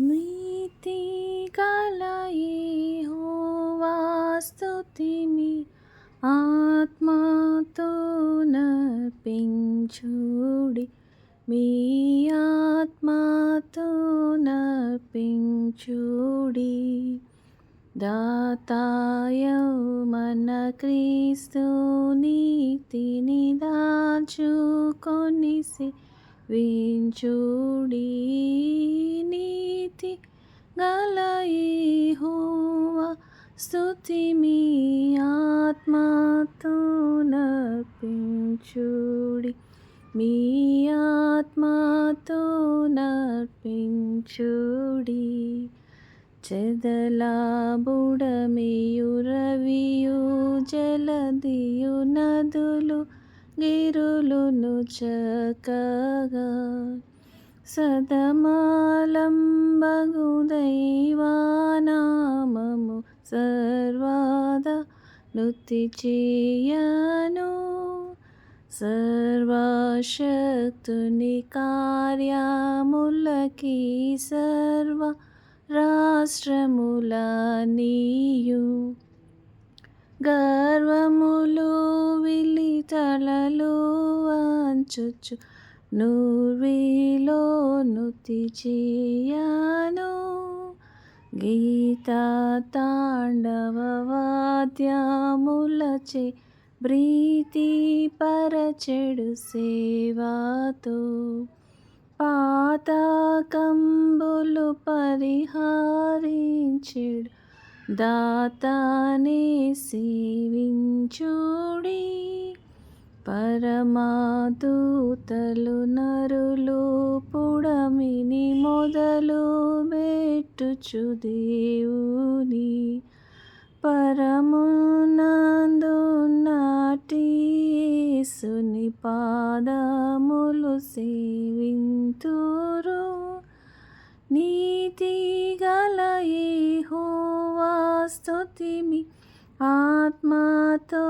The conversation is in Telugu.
నీతి గల యెహోవా స్తుతిమి ఆత్మతో నర్పించుడి, మీ ఆత్మతో నర్పించుడి. దాతాయౌ మన క్రీస్తు నీతిని దాచుకొని సేవించుడి. నీతి గల యెహోవా స్తుతిమి ఆత్మతో నర్పించుడి, మీ ఆత్మతో నర్పించుడి. చెదల బుడమియు రవియు జలధియు నదులు గిరులును చక్కగా సదమలంబగు దైవనామము సర్వదా నుతి చేయను. సర్వశక్తుని కార్యములకి సర్వ రాష్ట్రములనియు గర్వములు విలితలలు వంచుచు నూర్విలో నుతి చేయను. గీత తాండవ వాద్యములచే ప్రీతి పరచెడు సేవతో పాతకంబులు పరిహరించెడు దాతనే సేవించుడి. పరమదూతలు నరులు పుడమిని మొదలు బెట్టుచు దేవుని పరమునందున్నటి యేసుని పాదములు సేవింతురు. నీతి గల యెహోవా స్తుతిమి ఆత్మతో